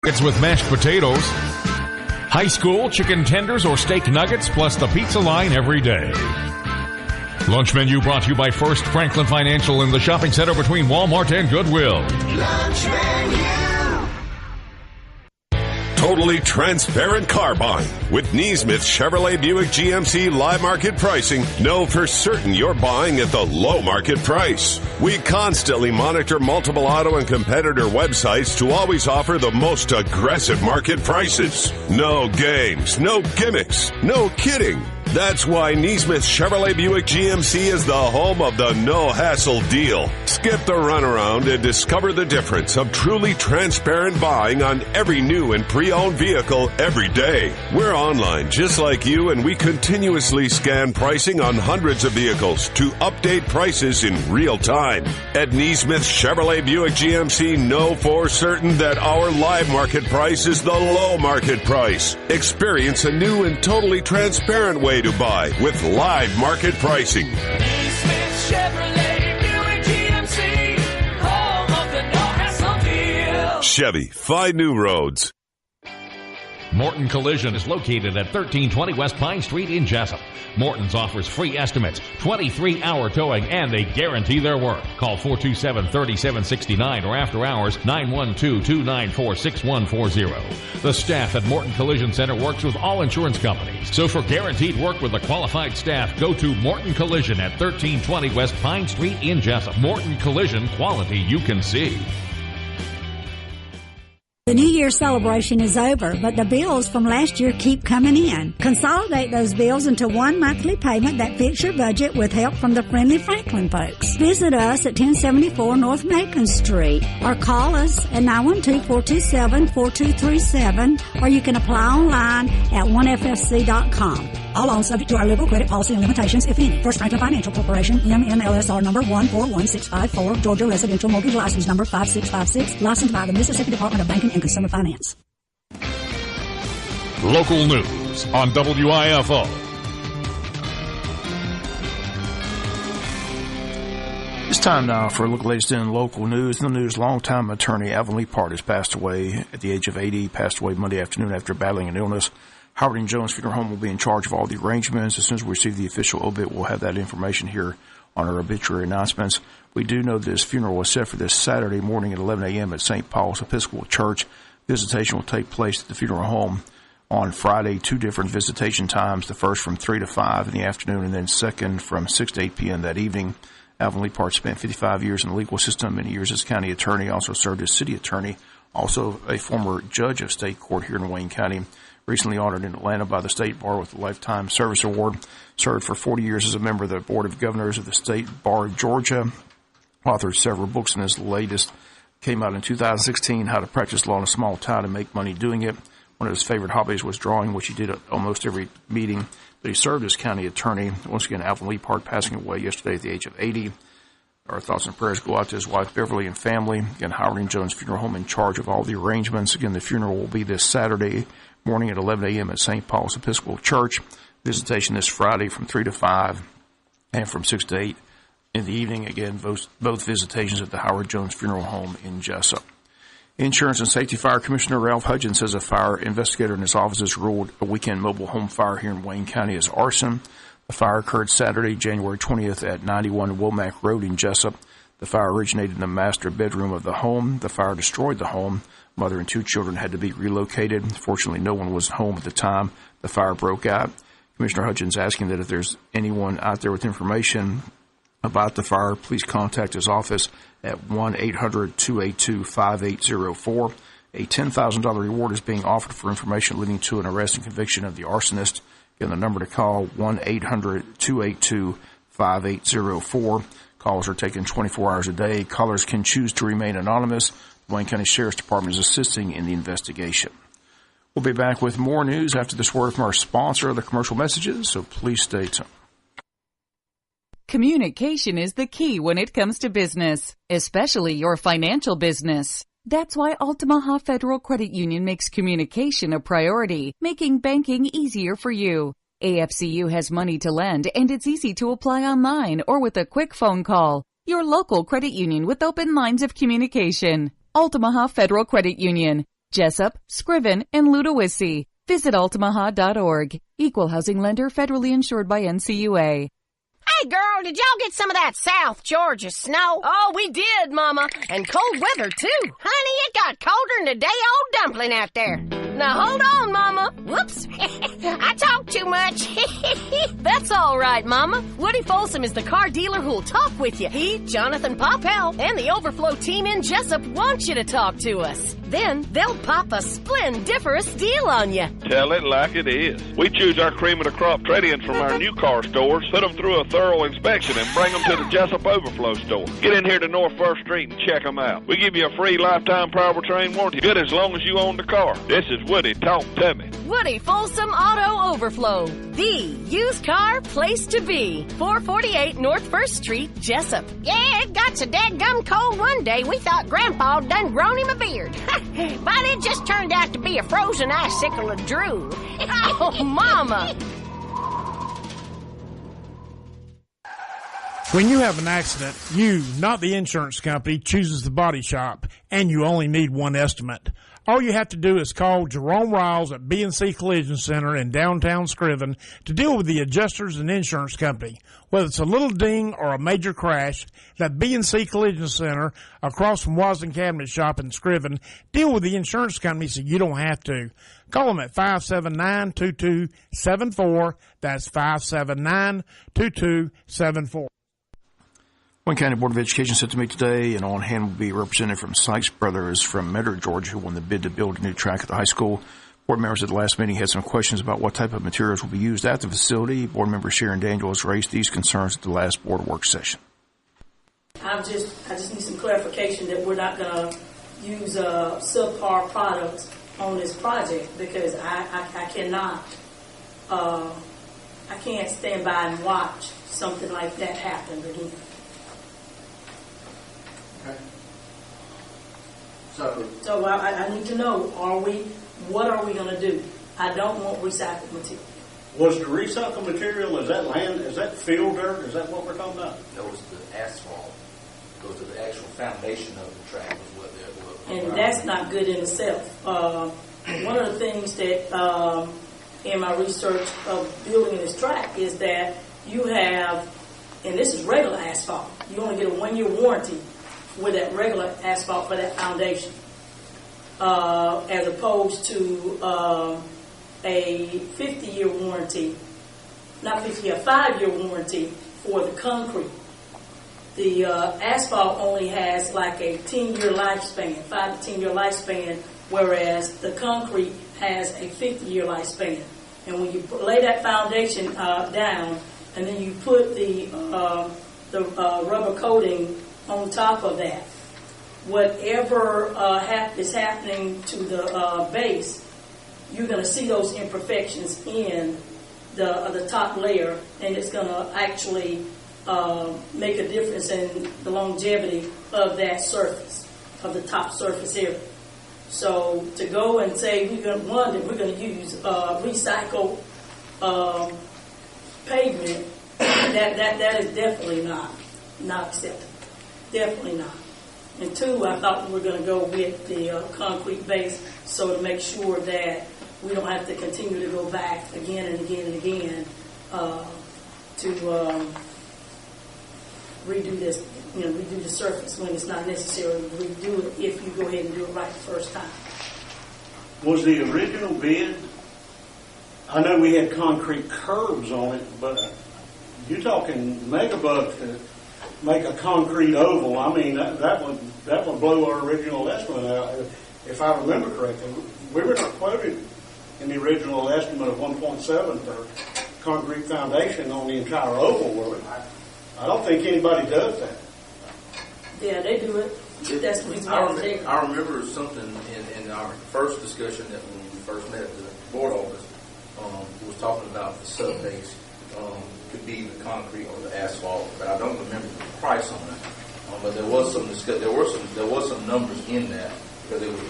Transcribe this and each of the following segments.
It's with mashed potatoes, high school chicken tenders or steak nuggets, plus the pizza line every day. Lunch menu brought to you by First Franklin Financial in the shopping center between Walmart and Goodwill. Lunch menu. Totally transparent car buying. With Neesmith Chevrolet Buick GMC live market pricing, know for certain you're buying at the low market price. We constantly monitor multiple auto and competitor websites to always offer the most aggressive market prices. No games, no gimmicks, no kidding. That's why Neesmith Chevrolet Buick GMC is the home of the no-hassle deal. Skip the runaround and discover the difference of truly transparent buying on every new and pre-owned vehicle every day. We're online just like you, and we continuously scan pricing on hundreds of vehicles to update prices in real time. At Neesmith Chevrolet Buick GMC, know for certain that our live market price is the low market price. Experience a new and totally transparent way to buy with live market pricing. Neesmith Chevrolet Buick GMC, home of the no-hassle deal. Chevy, find new roads. Morton Collision is located at 1320 West Pine Street in Jesup. Morton's offers free estimates, 23-hour towing, and they guarantee their work. Call 427-3769 or after hours 912-294-6140. The staff at Morton Collision Center works with all insurance companies. So for guaranteed work with a qualified staff, go to Morton Collision at 1320 West Pine Street in Jesup. Morton Collision, quality you can see. The New Year celebration is over, but the bills from last year keep coming in. Consolidate those bills into one monthly payment that fits your budget with help from the friendly Franklin folks. Visit us at 1074 North Macon Street or call us at 912-427-4237, or you can apply online at onefsc.com. All loans subject to our liberal credit policy and limitations, if any. First Franklin Financial Corporation, MNLSR number 141654, Georgia Residential Mortgage License number 5656, licensed by the Mississippi Department of Banking and Consumer Finance. Local news on WIFO. It's time now for a look at the latest in local news. In the news, longtime attorney Alvin Leapart has passed away at the age of 80. Passed away Monday afternoon after battling an illness. Howard and Jones Funeral Home will be in charge of all the arrangements. As soon as we receive the official obit, we'll have that information here on our obituary announcements. We do know this funeral was set for this Saturday morning at 11 a.m. at St. Paul's Episcopal Church. Visitation will take place at the funeral home on Friday, two different visitation times, the first from 3 to 5 in the afternoon and then second from 6 to 8 p.m. that evening. Alvin Leapart spent 55 years in the legal system, many years as county attorney, also served as city attorney, also a former judge of state court here in Wayne County. Recently honored in Atlanta by the State Bar with a Lifetime Service Award. Served for 40 years as a member of the Board of Governors of the State Bar of Georgia. Authored several books, and his latest came out in 2016, How to Practice Law in a Small Town and Make Money Doing It. One of his favorite hobbies was drawing, which he did at almost every meeting. But he served as county attorney. Once again, Alvin Leapart passing away yesterday at the age of 80. Our thoughts and prayers go out to his wife, Beverly, and family. Again, Howard and Jones Funeral Home in charge of all the arrangements. Again, the funeral will be this Saturday morning at 11 a.m. at St. Paul's Episcopal Church. Visitation this Friday from 3 to 5 and from 6 to 8 in the evening. Again, both visitations at the Howard Jones Funeral Home in Jesup. Insurance and Safety Fire Commissioner Ralph Hudgens says a fire investigator in his office has ruled a weekend mobile home fire here in Wayne County as arson. The fire occurred Saturday, January 20th at 91 Womack Road in Jesup. The fire originated in the master bedroom of the home. The fire destroyed the home. Mother and two children had to be relocated. Fortunately, no one was home at the time the fire broke out. Commissioner Hudgens asking that if there's anyone out there with information about the fire, please contact his office at 1-800-282-5804. A $10,000 reward is being offered for information leading to an arrest and conviction of the arsonist. Again, the number to call, 1-800-282-5804. Calls are taken 24 hours a day. Callers can choose to remain anonymous. The Wayne County Sheriff's Department is assisting in the investigation. We'll be back with more news after this word from our sponsor, the commercial messages, so please stay tuned. Communication is the key when it comes to business, especially your financial business. That's why Altamaha Federal Credit Union makes communication a priority, making banking easier for you. AFCU has money to lend, and it's easy to apply online or with a quick phone call. Your local credit union with open lines of communication. Altamaha Federal Credit Union. Jesup, Scriven, and Ludowici. Visit altamuha.org. Equal housing lender, federally insured by NCUA. Hey, girl, did y'all get some of that South Georgia snow? Oh, we did, Mama. And cold weather, too. Honey, it got colder than a day-old dumpling out there. Now, hold on, Mama. Whoops. I talk too much. That's all right, Mama. Woody Folsom is the car dealer who'll talk with you. He, Jonathan Poppel, and the Overflow team in Jesup want you to talk to us. Then they'll pop a splendiferous deal on you. Tell it like it is. We choose our cream of the crop trade-ins from our new car stores, put them through a thorough inspection, and bring them to the Jesup Overflow store. Get in here to North 1st Street and check them out. We give you a free lifetime powertrain warranty, good as long as you own the car. This is Woody. Talk to me. Woody Folsom Auto Overflow, the used car place to be. 448 North 1st Street, Jesup. Yeah, it got so dadgum cold one day we thought Grandpa done grown him a beard. But it just turned out to be a frozen icicle of drool. Oh, Mama! When you have an accident, you, not the insurance company, chooses the body shop, and you only need one estimate. All you have to do is call Jerome Riles at B&C Collision Center in downtown Scriven to deal with the adjusters and insurance company. Whether it's a little ding or a major crash, that B&C Collision Center across from Wasden Cabinet Shop in Scriven deal with the insurance company so you don't have to. Call them at 579-2274. That's 579-2274. Wayne County Board of Education set to meet today, and on hand will be a representative from Sykes Brothers from Medgar, Georgia, who won the bid to build a new track at the high school. Board members at the last meeting had some questions about what type of materials will be used at the facility. Board member Sharon Daniels raised these concerns at the last board work session. I just need some clarification that we're not going to use subpar products on this project, because I cannot, I can't stand by and watch something like that happen again. Okay. So I need to know, what are we going to do? I don't want recycled material. Was the recycled material, is that land, is that field dirt, is that what we're talking about? No, it's the asphalt. Goes to the actual foundation of the track is what they're and that's not good in itself. One of the things that in my research of building this track is that you have, and this is regular asphalt, you only get a 1-year warranty with that regular asphalt for that foundation, as opposed to a 50-year warranty, not 50-year, 5-year warranty for the concrete. The asphalt only has like a 10-year lifespan, 5 to 10-year lifespan, whereas the concrete has a 50-year lifespan. And when you lay that foundation down, and then you put the rubber coating on top of that, whatever is happening to the base, you're going to see those imperfections in the top layer, and it's going to actually make a difference in the longevity of that surface, of the top surface area. So to go and say we're going to use recycled pavement, that is definitely not acceptable. Definitely not. And 2, I thought we were going to go with the concrete base, so to make sure that we don't have to continue to go back again and again and again to redo this, redo the surface when it's not necessary to redo it if you go ahead and do it right the first time. Was the original bid, I know we had concrete curbs on it, but you're talking megabucks to make a concrete oval. I mean, that would blow our original estimate out. If I remember correctly, we were not quoted in the original estimate of 1.7 for concrete foundation on the entire oval, were we? I don't think anybody does that. Yeah, they do it. That's the reason I remember something in our first discussion that when we first met at the board office, was talking about the sub base. Could be the concrete or the asphalt, but I don't remember the price on that. But there was some numbers in that, because there was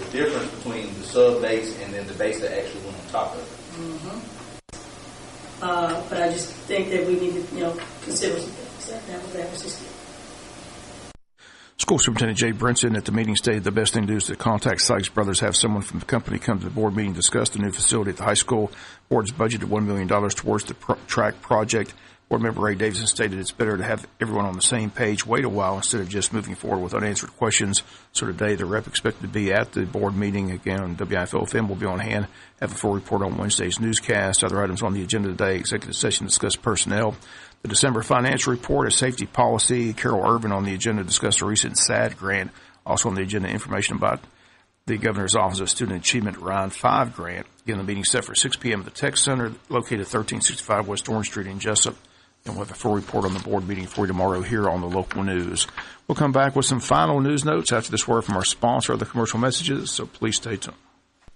a difference between the sub base and then the base that actually went on top of it. Mm-hmm. But I just think that we need to, consider some things. That was just it. School Superintendent Jay Brinson at the meeting stated the best thing to do is to contact Sykes Brothers, have someone from the company come to the board meeting, discuss the new facility at the high school. Board's budgeted $1 million towards the track project. Board member Ray Davidson stated it's better to have everyone on the same page, wait a while instead of just moving forward with unanswered questions. So today the rep expected to be at the board meeting again on WIFO-FM will be on hand, have a full report on Wednesday's newscast. Other items on the agenda today, executive session discuss personnel. The December financial report, a safety policy. Carol Irvin on the agenda discussed a recent SAD grant. Also on the agenda, information about the Governor's Office of Student Achievement Round 5 grant. Again, the meeting set for 6 p.m. at the Tech Center, located 1365 West Orange Street in Jesup. And we'll have a full report on the board meeting for you tomorrow here on the local news. We'll come back with some final news notes after this word from our sponsor of the commercial messages, so please stay tuned.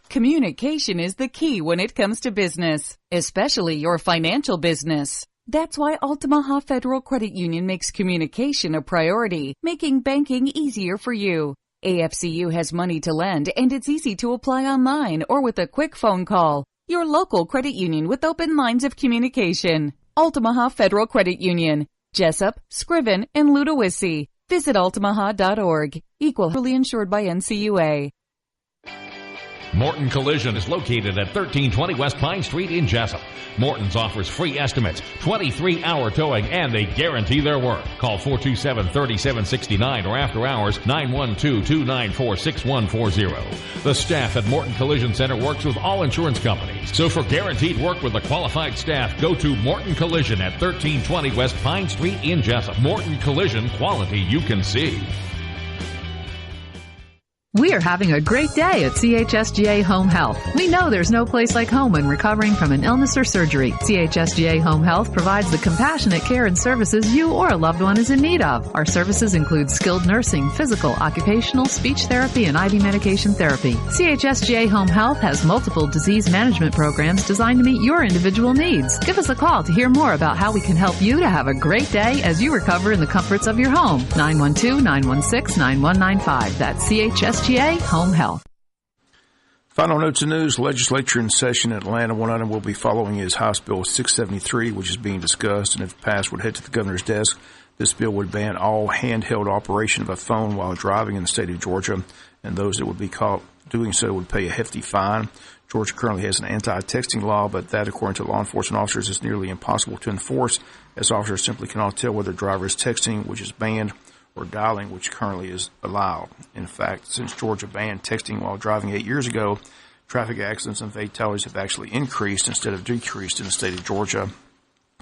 Communication is the key when it comes to business, especially your financial business. That's why Altamaha Federal Credit Union makes communication a priority, making banking easier for you. AFCU has money to lend, and it's easy to apply online or with a quick phone call. Your local credit union with open lines of communication. Altamaha Federal Credit Union, Jesup, Scriven, and Ludowici. Visit altamaha.org. Equally insured by NCUA. Morton Collision is located at 1320 West Pine Street in Jesup. Morton's offers free estimates, 23-hour towing, and they guarantee their work. Call 427-3769 or after hours 912-294-6140. The staff at Morton Collision Center works with all insurance companies. So for guaranteed work with a qualified staff, go to Morton Collision at 1320 West Pine Street in Jesup. Morton Collision, quality you can see. We are having a great day at CHSGA Home Health. We know there's no place like home when recovering from an illness or surgery. CHSGA Home Health provides the compassionate care and services you or a loved one is in need of. Our services include skilled nursing, physical, occupational, speech therapy, and IV medication therapy. CHSGA Home Health has multiple disease management programs designed to meet your individual needs. Give us a call to hear more about how we can help you to have a great day as you recover in the comforts of your home. 912-916-9195. That's CHSGA Home Health. Final notes and news. Legislature in session in Atlanta. One item we'll be following is House Bill 673, which is being discussed, and if passed, would head to the governor's desk. This bill would ban all handheld operation of a phone while driving in the state of Georgia, and those that would be caught doing so would pay a hefty fine. Georgia currently has an anti-texting law, but that, according to law enforcement officers, is nearly impossible to enforce, as officers simply cannot tell whether the driver is texting, which is banned, or dialing, which currently is allowed. In fact, since Georgia banned texting while driving 8 years ago, traffic accidents and fatalities have actually increased instead of decreased in the state of Georgia.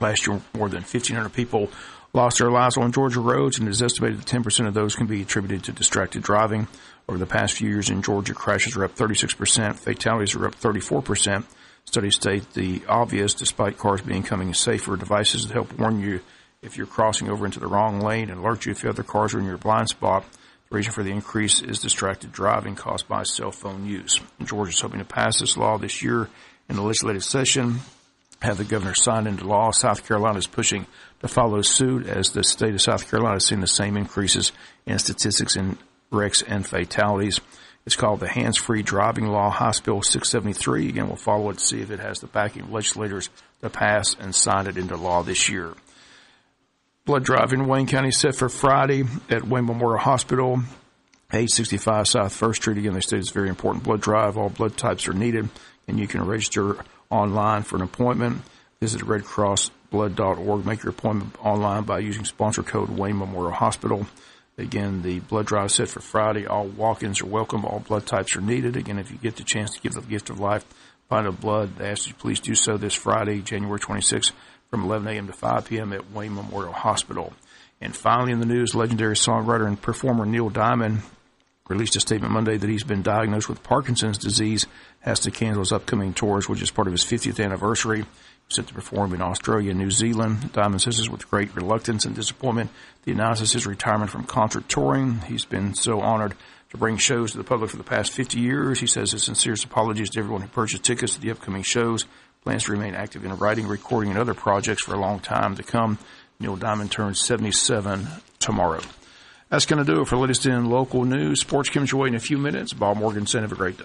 Last year, more than 1,500 people lost their lives on Georgia roads, and it is estimated that 10% of those can be attributed to distracted driving. Over the past few years in Georgia, crashes are up 36%, fatalities are up 34%. Studies state the obvious, despite cars becoming safer, devices that help warn you if you're crossing over into the wrong lane and alert you if the other cars are in your blind spot. The reason for the increase is distracted driving caused by cell phone use. Georgia is hoping to pass this law this year in the legislative session, have the governor signed into law. South Carolina is pushing to follow suit, as the state of South Carolina has seen the same increases in statistics in wrecks and fatalities. It's called the Hands-Free Driving Law, House Bill 673. Again, we'll follow it to see if it has the backing of legislators to pass and sign it into law this year. Blood drive in Wayne County set for Friday at Wayne Memorial Hospital, 865 South 1st Street. Again, they state it's a very important blood drive. All blood types are needed, and you can register online for an appointment. Visit redcrossblood.org. Make your appointment online by using sponsor code Wayne Memorial Hospital. Again, the blood drive is set for Friday. All walk-ins are welcome. All blood types are needed. Again, if you get the chance to give the gift of life, pint of blood, they ask you please do so this Friday, January 26th, from 11 a.m. to 5 p.m. at Wayne Memorial Hospital. And finally in the news, legendary songwriter and performer Neil Diamond released a statement Monday that he's been diagnosed with Parkinson's disease, has to cancel his upcoming tours, which is part of his 50th anniversary. He's set to perform in Australia and New Zealand. Diamond says this with great reluctance and disappointment. He announces his retirement from concert touring. He's been so honored to bring shows to the public for the past 50 years. He says his sincerest apologies to everyone who purchased tickets to the upcoming shows. Plans to remain active in writing, recording, and other projects for a long time to come. Neil Diamond turns 77 tomorrow. That's going to do it for latest in local news. Sports comes your way in a few minutes. Bob Morganson, have a great day.